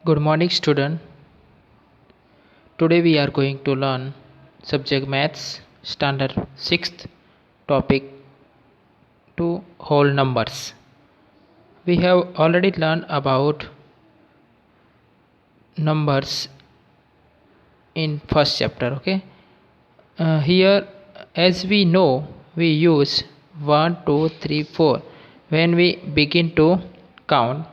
Good morning, student. Today we are going to learn subject maths standard 6th topic to whole numbers. We have already learned about numbers in first chapter. Okay. Here, as we know, we use 1, 2, 3, 4 when we begin to count.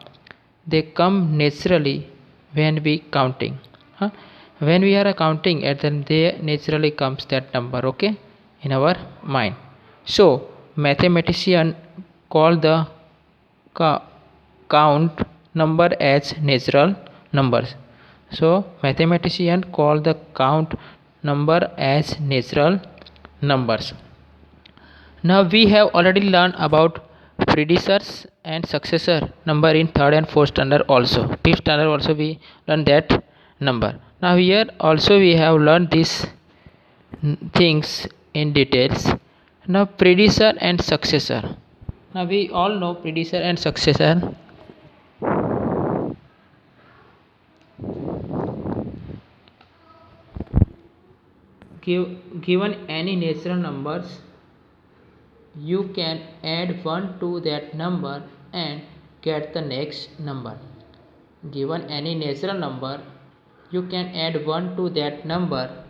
They come naturally when we counting. Huh? When we are counting at them, they naturally comes that number. Okay, in our mind. So mathematician call the count number as natural numbers. So mathematician call the count number as natural numbers. Now we have already learned about predecessors and successor number in third and fourth standard also. Fifth standard also we learned that number. Now here also we have learned these things in details. Now predecessor and successor. Now we all know predecessor and successor. Given any natural numbers, you can add 1 to that number and get the next number. Given any natural number, you can add 1 to that number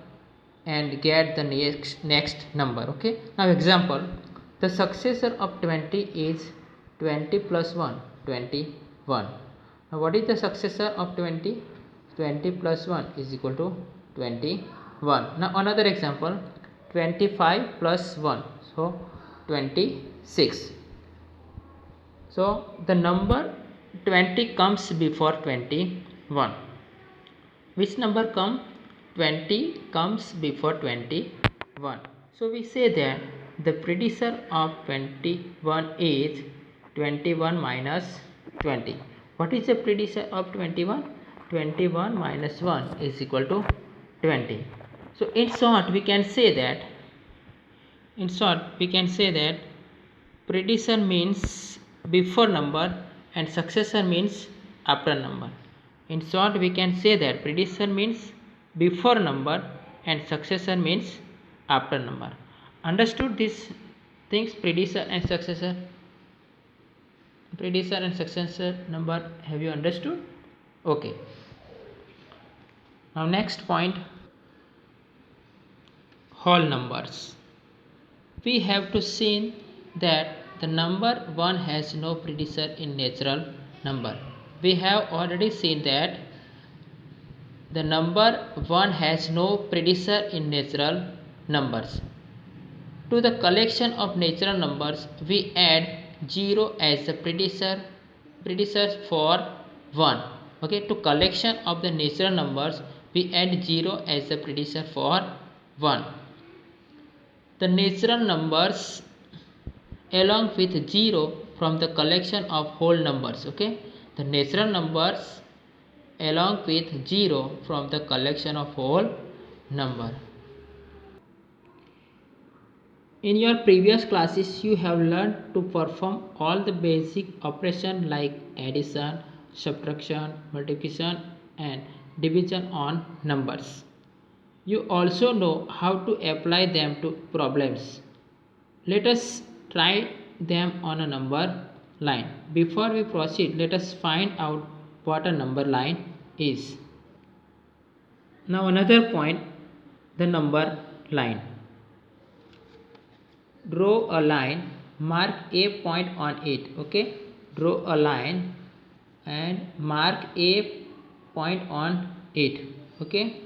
and get the next number. Okay, now example, the successor of 20 is 20 plus 1, 21. Now what is the successor of 20? 20 plus 1 is equal to 21. Now another example, 25 plus 1, so 26. So the number 20 comes before 21. Which number come? 20 comes before 21. So we say that the predecessor of 21 is 21 minus 20. What is the predecessor of 21? 21 minus 1 is equal to 20. So in short we can say that predecessor means before number and successor means after number. In short we can say that predecessor means before number and successor means after number. Understood these things, predecessor and successor number, have you understood? Okay, now next point, whole numbers. We have to see that the number 1 has no predecessor in natural number. We have already seen that the number 1 has no predecessor in natural numbers. To the collection of natural numbers, we add 0 as the predecessor for 1. Okay, to collection of the natural numbers, we add 0 as the predecessor for 1. The natural numbers along with 0 from the collection of whole numbers. Okay, the natural numbers along with 0 from the collection of whole number. In your previous classes you have learned to perform all the basic operation like addition, subtraction, multiplication and division on numbers. You also know how to apply them to problems. Let us try them on a number line. Before we proceed, let us find out what a number line is. Now another point, the number line. Draw a line, mark a point on it. Okay, draw a line and mark a point on it. Okay,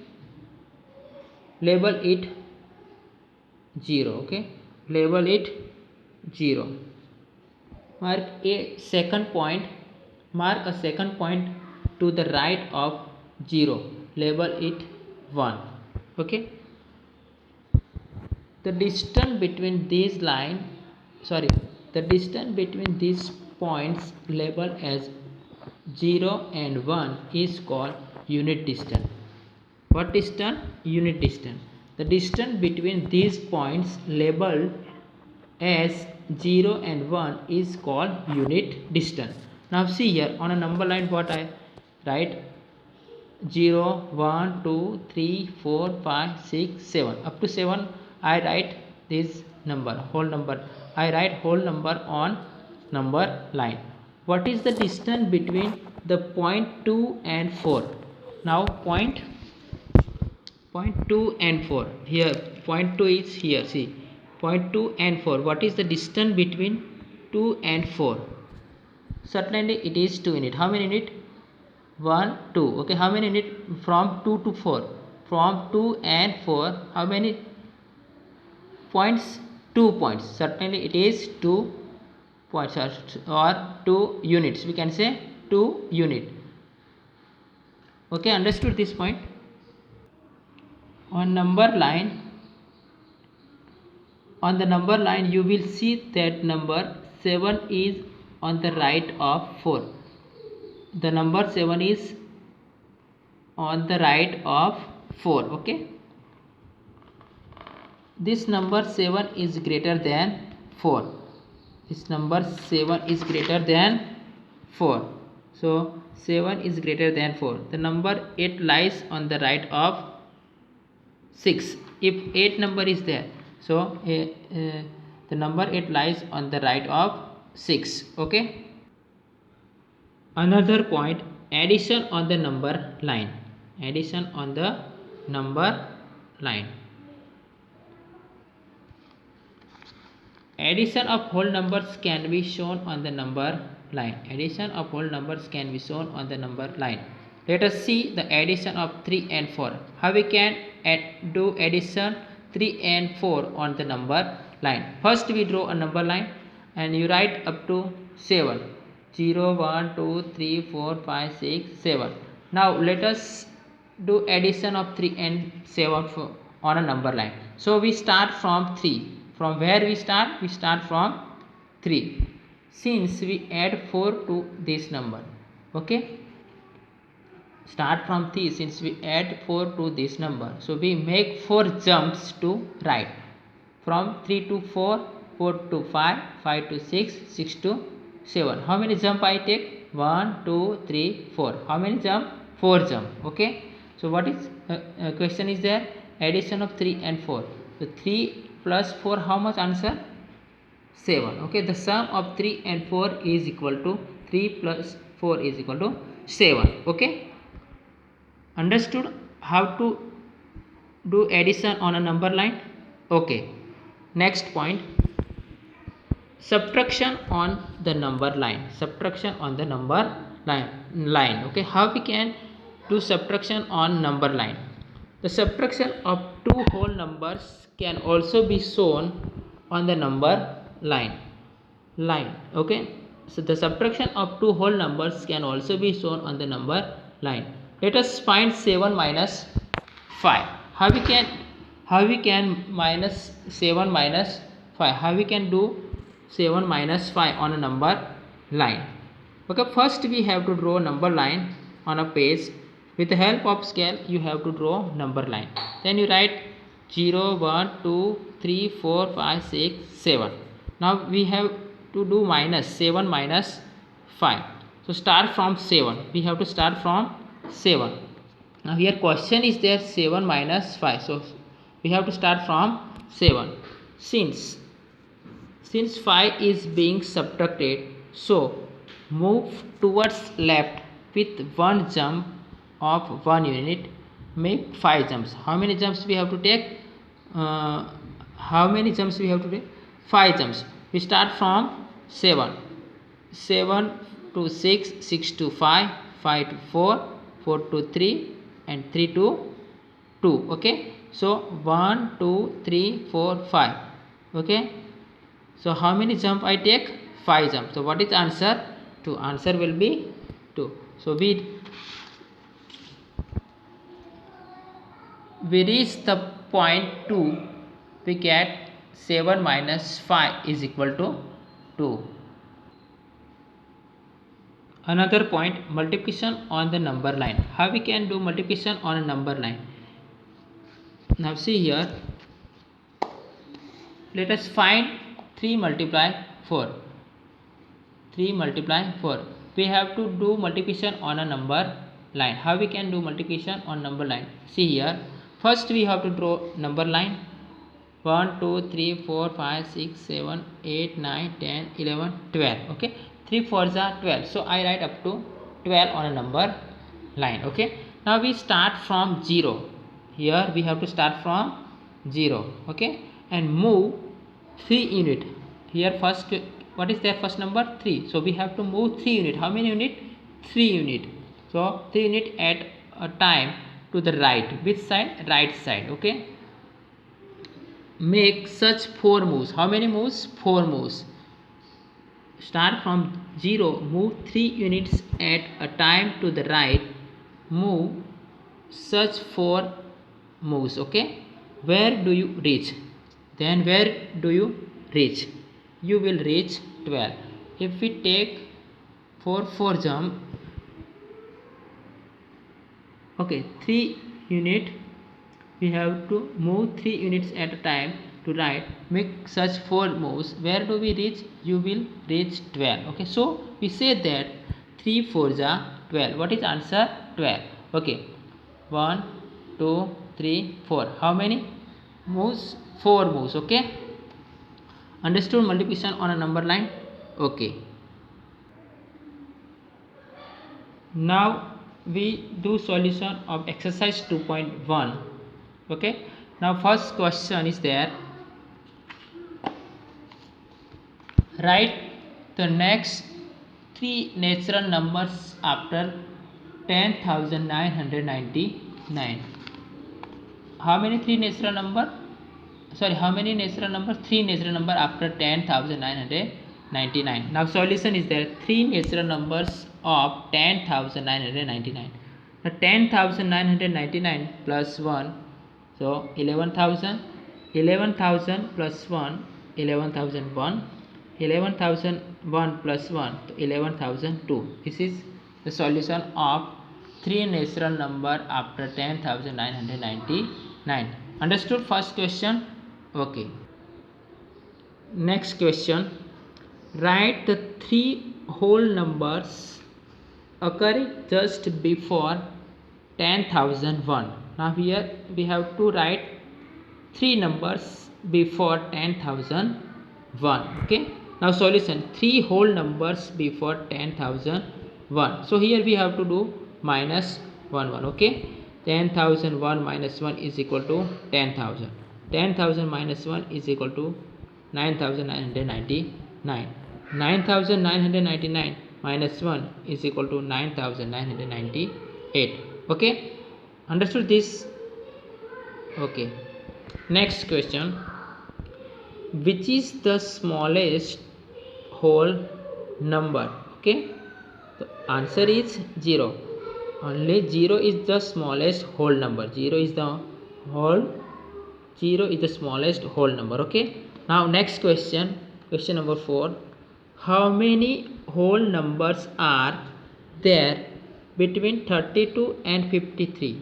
label it 0. Okay, label it 0. Mark a second point to the right of 0, label it 1. Okay, the distance between these points labeled as 0 and 1 is called unit distance. What distance? Unit distance. The distance between these points labeled as 0 and 1 is called unit distance. Now see here on a number line what I write. 0, 1, 2, 3, 4, 5, 6, 7. Up to 7 I write this number, whole number. I write whole number on number line. What is the distance between the point 2 and 4? Now point 2 and 4. Here point 2 is here. See, point 2 and 4. What is the distance between 2 and 4? Certainly it is 2 unit. How many unit? 1, 2. Okay, how many unit from 2 to 4? From 2 and 4, how many points? 2 points. Certainly it is 2 points or 2 units. We can say 2 unit. Okay, understood this point? On number line, on the number line you will see that number 7 is on the right of 4. The number 7 is on the right of 4. Okay, this number 7 is greater than 4. This number 7 is greater than 4. So 7 is greater than 4. The number 8 lies on the right of 6. If 8 number is there, so the number 8 lies on the right of 6. Okay, another point, addition on the number line. Addition on the number line. Addition of whole numbers can be shown on the number line. Addition of whole numbers can be shown on the number line. Let us see the addition of 3 and 4. How we can do addition 3 and 4 on the number line? First we draw a number line and you write up to 7. 0, 1, 2, 3, 4, 5, 6, 7. Now let us do addition of 3 and 7 on a number line. So we start from 3. From where we start? We start from 3. Since we add 4 to this number. Okay, start from 3 since we add 4 to this number. So we make 4 jumps to right. From 3 to 4, 4 to 5, 5 to 6, 6 to 7. How many jump I take? 1, 2, 3, 4. How many jump? 4 jump. Okay, so what is question is there? Addition of 3 and 4. So 3 plus 4, how much answer? 7. Okay, the sum of 3 and 4 is equal to 3 plus 4 is equal to 7. Okay, understood how to do addition on a number line? Okay, next point, subtraction on the number line. Subtraction on the number line. Okay, how we can do subtraction on number line? The subtraction of two whole numbers can also be shown on the number line. Okay, so the subtraction of two whole numbers can also be shown on the number line. Let us find 7 minus 5. How we can minus 7 minus 5? How we can do 7 minus 5 on a number line? Okay, first we have to draw number line on a page. With the help of scale you have to draw number line. Then you write 0, 1, 2, 3, 4, 5, 6, 7. Now we have to do minus 7 minus 5. So start from 7. We have to start from 7. Now here question is there 7 minus 5. So we have to start from 7. Since 5 is being subtracted, so move towards left with one jump of 1 unit. Make 5 jumps. How many jumps we have to take? 5 jumps. We start from 7. 7 to 6, 6 to 5, 5 to 4, 4 to 3 and 3 to 2. Okay, so 1, 2, 3, 4, 5. Okay, so how many jump I take? 5 jumps. So what is the answer? 2. Answer will be 2. So we reach the point 2. We get 7 minus 5 is equal to 2. Another point, multiplication on the number line. How we can do multiplication on a number line? Now see here, let us find 3 multiply 4. 3 multiply 4. We have to do multiplication on a number line. How we can do multiplication on number line? See here, first we have to draw number line. 1 2 3 4 5 6 7 8 9 10 11 12. Okay, 3 4s are 12, so I write up to 12 on a number line. Okay, now we start from 0. Here we have to start from 0. Okay, and move 3 unit. Here first, what is their first number? 3, so we have to move 3 unit. How many unit? 3 unit. So 3 unit at a time to the right. Which side? Right side. Okay, make such 4 moves. How many moves? 4 moves. Start from 0, move 3 units at a time to the right, move such 4 moves. Okay, where do you reach? Then where do you reach? You will reach 12. If we take 4 jump, okay, 3 unit, we have to move 3 units at a time to right, make such 4 moves. Where do we reach? You will reach 12. Okay, so we say that 3 4s are 12. What is answer? 12. Okay, 1 2 3 4. How many moves? 4 moves. Okay, understood multiplication on a number line? Okay, now we do solution of exercise 2.1. okay, now first question is there, write the next 3 natural numbers after 10,999. How many 3 natural number? Sorry, how many natural number? 3 natural number after 10,999. now solution is there, 3 natural numbers of 10,999. now 10,999 plus 1, so 11,000. 11,000 plus 1, 11,001. 11,001 plus 1, 11,002. This is the solution of 3 natural number after 10,999. Understood first question? Okay. Next question, write the 3 whole numbers occurring just before 10,001. now here we have to write 3 numbers before 10,001. okay, now solution, 3 whole numbers before 10,001. so here we have to do minus 1. okay, 10,001 minus 1 is equal to 10,000. 10,000 minus 1 is equal to 9,999. 9,999 minus 1 is equal to 9,998. okay, understood this? okay, next question, which is the smallest whole number? okay, the answer is 0. only 0 is the smallest whole number. 0 is the smallest whole number. okay, now next question, question number 4, how many whole numbers are there between 32 and 53?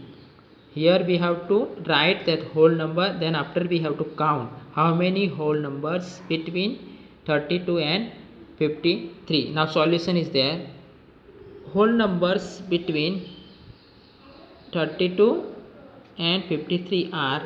here we have to write that whole number, then after we have to count how many whole numbers between 32 and 53. now solution is there, whole numbers between 32 and 53 are,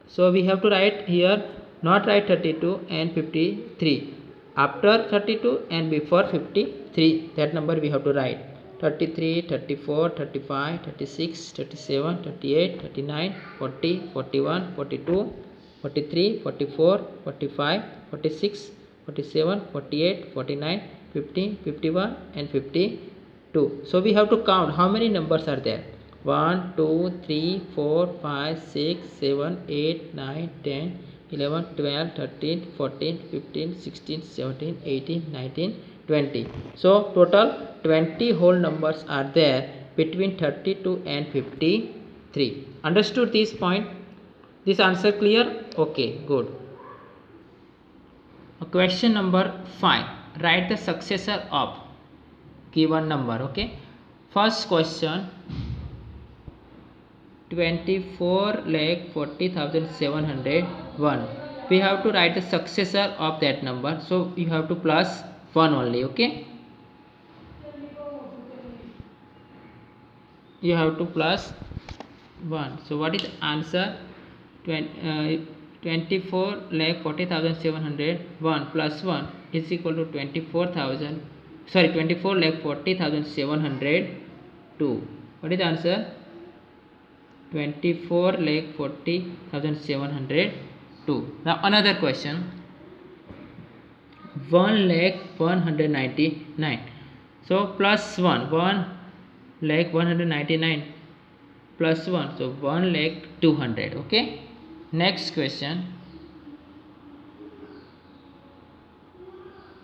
so we have to write here, not write 32 and 53, after 32 and before 53, that number we have to write. 33 34 35 36 37 38 39 40 41 42 43 44 45 46 47 48 49 50 51 and 52. so we have to count how many numbers are there. 1 2 3 4 5 6 7 8 9 10 11 12 13 14 15 16 17 18 19 20. so total 20 whole numbers are there between 32 and 53. understood this point? This answer clear? okay, good. Question number 5, write the successor of given number. okay, first question, 24,40,701. we have to write the successor of that number, so you have to plus 1 only. okay, you have to plus 1. So what is the answer? 24,40,701 plus 1 is equal to 24,000, sorry, 24,40,702. What is the answer? 24,40,702. Now another question. 1,199. So plus 1,199 plus 1, so 1,200. Okay. Next question.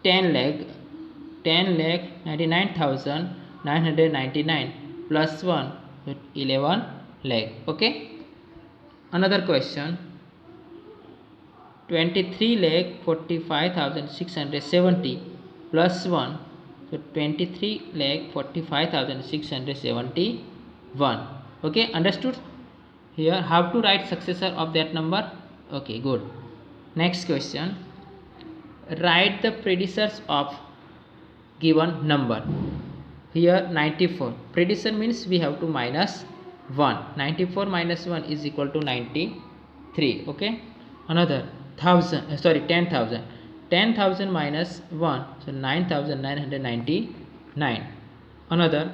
10,99,999 plus 1, so 11 lakh. Okay. Another question. 23,45,670 plus 1, so 23,45,671. Okay, understood? Here how to write successor of that number? Okay, good. Next question. Write the predecessors of given number. Here 94. Predecessor means we have to minus 1. 94 minus 1 is equal to 93. Okay. Another 10,000. 10,000 minus 1, so 9,999. Another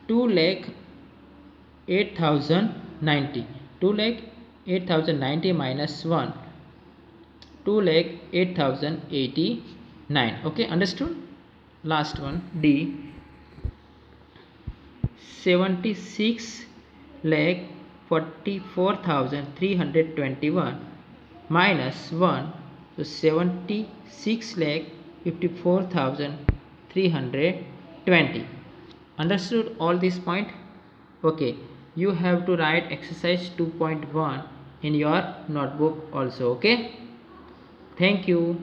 2,08,090. 2,08,090 minus 1, 2,08,089. Okay, understood? Last one, D. 76,44,321 minus 1, so 76,54,320. Understood all this point? Okay, you have to write exercise 2.1 in your notebook also. Okay, thank you.